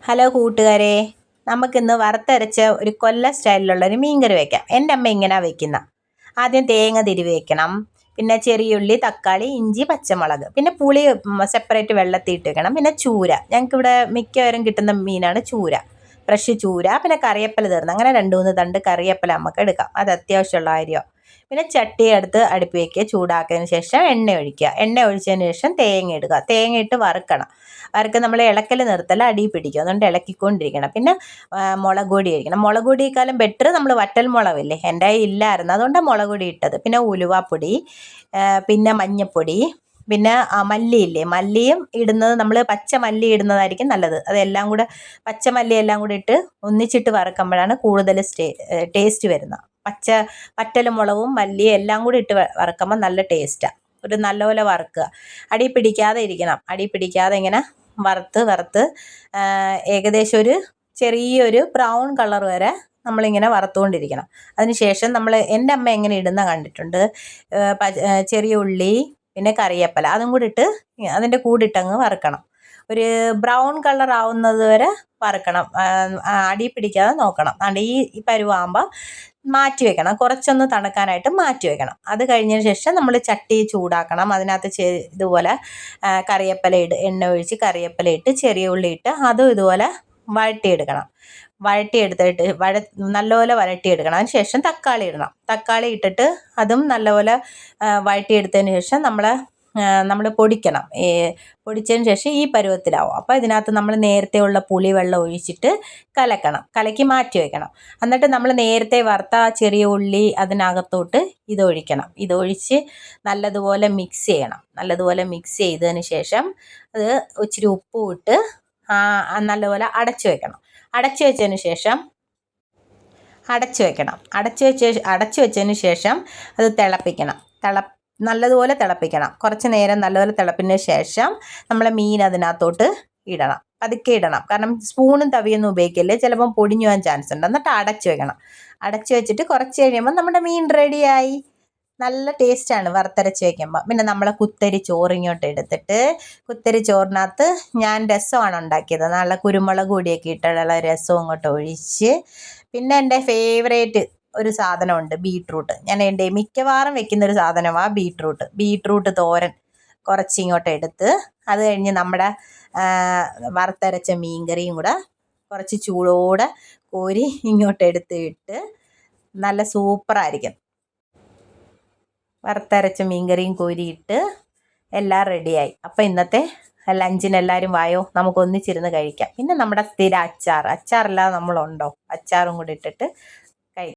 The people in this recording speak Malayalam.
ഹലോ കൂട്ടുകാരെ, നമുക്കിന്ന് വറുത്തരച്ച ഒരു കൊല്ല സ്റ്റൈലിലുള്ളൊരു മീൻകറി വയ്ക്കാം. എൻ്റെ അമ്മ ഇങ്ങനെയാണ് വയ്ക്കുന്ന. ആദ്യം തേങ്ങ തിരുവി വയ്ക്കണം, പിന്നെ ചെറിയുള്ളി, തക്കാളി, ഇഞ്ചി, പച്ചമുളക്, പിന്നെ പുളി സെപ്പറേറ്റ് വെള്ളത്തിയിട്ട് വെക്കണം, പിന്നെ ചൂര. ഞങ്ങൾക്കിവിടെ മിക്കവരും കിട്ടുന്ന മീനാണ് ചൂര, ഫ്രഷ് ചൂര. പിന്നെ കറിവേപ്പില തീർന്ന്, അങ്ങനെ 2-3 തണ്ട് കറിവേപ്പില നമുക്ക് എടുക്കാം, അത് അത്യാവശ്യമുള്ള കാര്യമാണ്. പിന്നെ ചട്ടി എടുത്ത് അടുപ്പ് വയ്ക്കുക, ചൂടാക്കിയതിന് ശേഷം എണ്ണ ഒഴിക്കുക. എണ്ണ ഒഴിച്ചതിന് ശേഷം തേങ്ങ ഇടുക, തേങ്ങ ഇട്ട് വറുക്കണം. നമ്മൾ ഇളക്കൽ നിർത്തല, അടി പിടിക്കും, അതുകൊണ്ട് ഇളക്കിക്കൊണ്ടിരിക്കണം. പിന്നെ മുളക് പൊടി ഒഴിക്കണം. മുളക് പൊടിയേക്കാളും ബെറ്റർ നമ്മൾ വറ്റൽ മുളകില്ലേ, എൻ്റെ ഇല്ലായിരുന്നു, അതുകൊണ്ടാണ് മുളക് പൊടി ഇട്ടത്. പിന്നെ ഉലുവാപ്പൊടി, പിന്നെ മഞ്ഞൾപ്പൊടി, പിന്നെ മല്ലിയില്ലേ, മല്ലിയും ഇടുന്നത് നമ്മൾ പച്ച മല്ലി ഇടുന്നതായിരിക്കും നല്ലത്. അതെല്ലാം കൂടെ പച്ചമല്ലി എല്ലാം കൂടി ഇട്ട് ഒന്നിച്ചിട്ട് വറക്കുമ്പോഴാണ് കൂടുതൽ ടേസ്റ്റ് വരുന്നത്. വറ്റൽ മുളകും മല്ലിയും എല്ലാം കൂടി ഇട്ട് വറക്കുമ്പോൾ നല്ല ടേസ്റ്റാണ്. ഒരു നല്ലപോലെ വറുക്കുക, അടി പിടിക്കാതെ ഇരിക്കണം. അടി പിടിക്കാതെ ഇങ്ങനെ വറുത്ത് ഏകദേശം ഒരു ചെറിയൊരു ബ്രൗൺ കളർ വരെ നമ്മളിങ്ങനെ വറുത്തുകൊണ്ടിരിക്കണം. അതിനുശേഷം എൻ്റെ അമ്മ എങ്ങനെ ഇടുന്ന കണ്ടിട്ടുണ്ട്. ചെറിയ ഉള്ളി, പിന്നെ കറിവേപ്പില, അതും കൂടി ഇട്ട് അതിൻ്റെ കൂടിട്ടങ്ങ് വറുക്കണം. ഒരു ബ്രൗൺ കളർ ആവുന്നത് വരെ വറുക്കണം. അടി പിടിക്കാതെ നോക്കണം. അതുകൊണ്ട് ഈ പരുവാകുമ്പോൾ മാറ്റി വെക്കണം, കുറച്ചൊന്ന് തണുക്കാനായിട്ട് മാറ്റി വെക്കണം. അത് കഴിഞ്ഞതിന് ശേഷം നമ്മൾ ചട്ടി ചൂടാക്കണം. അതിനകത്ത് ഇതുപോലെ കറിവേപ്പില എണ്ണ ഒഴിച്ച് കറിവേപ്പില ഇട്ട് ചെറിയ ഉള്ളി ഇട്ട് അതും ഇതുപോലെ വഴട്ടിയെടുക്കണം. വഴട്ടിയെടുത്തിട്ട് നല്ലപോലെ വഴട്ടിയെടുക്കണം. അതിന് ശേഷം തക്കാളി ഇടണം. തക്കാളി ഇട്ടിട്ട് അതും നല്ലപോലെ വഴട്ടിയെടുത്തതിന് ശേഷം നമ്മൾ പൊടിക്കണം. പൊടിച്ചതിന് ശേഷം ഈ പരുവത്തിലാവും. അപ്പോൾ ഇതിനകത്ത് നമ്മൾ നേരത്തെ ഉള്ള പുളിവെള്ളം ഒഴിച്ചിട്ട് കലക്കണം, കലക്കി മാറ്റി വയ്ക്കണം. എന്നിട്ട് നമ്മൾ നേരത്തെ വറുത്ത ചെറിയ ഉള്ളി അതിനകത്തോട്ട് ഇതൊഴിക്കണം. ഇതൊഴിച്ച് നല്ലതുപോലെ മിക്സ് ചെയ്യണം. നല്ലതുപോലെ മിക്സ് ചെയ്തതിന് ശേഷം അത് ഇച്ചിരി ഉപ്പും ഇട്ട് നല്ലപോലെ അടച്ചു വെക്കണം. അടച്ചു വെച്ചതിന് ശേഷം അടച്ചു വെച്ചതിന് ശേഷം അത് തിളപ്പിക്കണം. നല്ലതുപോലെ തിളപ്പിക്കണം. കുറച്ച് നേരം നല്ലപോലെ തിളപ്പിന് ശേഷം നമ്മൾ മീൻ അതിനകത്തോട്ട് ഇടണം. പതുക്കെ ഇടണം, കാരണം സ്പൂണും തവിയൊന്നും ഉപയോഗിക്കല്ലേ, ചിലപ്പം പൊടിഞ്ഞു പോകാൻ ചാൻസ് ഉണ്ട്. എന്നിട്ട് അടച്ചു വെക്കണം. അടച്ചു വെച്ചിട്ട് കുറച്ച് കഴിയുമ്പോൾ നമ്മുടെ മീൻ റെഡിയായി. നല്ല ടേസ്റ്റാണ് വറുത്തരച്ച് വയ്ക്കുമ്പോൾ. പിന്നെ നമ്മളെ കുത്തരി ചോറ് ഇങ്ങോട്ട് എടുത്തിട്ട്, കുത്തരി ചോറിനകത്ത് ഞാൻ രസമാണ് ഉണ്ടാക്കിയത്. നല്ല കുരുമുളക് പൊടിയൊക്കെ ഇട്ടുള്ള രസം ഇങ്ങോട്ട് ഒഴിച്ച്, പിന്നെ എൻ്റെ ഫേവറേറ്റ് ഒരു സാധനമുണ്ട്, ബീട്രൂട്ട്. ഞാൻ എൻ്റെ മിക്കവാറും വെക്കുന്നൊരു സാധനമാണ് ബീട്രൂട്ട് തോരൻ. കുറച്ച് ഇങ്ങോട്ട് എടുത്ത്, അത് കഴിഞ്ഞ് നമ്മുടെ വറുത്തരച്ച മീൻകറിയും കൂടെ കുറച്ച് ചൂടോടെ കോരി ഇങ്ങോട്ട് എടുത്തിട്ട് നല്ല സൂപ്പറായിരിക്കും. വറുത്തരച്ച മീൻകറിയും കോരിയിട്ട് എല്ലാം റെഡിയായി. അപ്പോൾ ഇന്നത്തെ ലഞ്ചിന് എല്ലാവരും വായോ, നമുക്കൊന്നിച്ചിരുന്ന് കഴിക്കാം. പിന്നെ നമ്മുടെ സ്ഥിര അച്ചാറില്ലാതെ നമ്മളുണ്ടോ, അച്ചാറും കൂടി ഇട്ടിട്ട്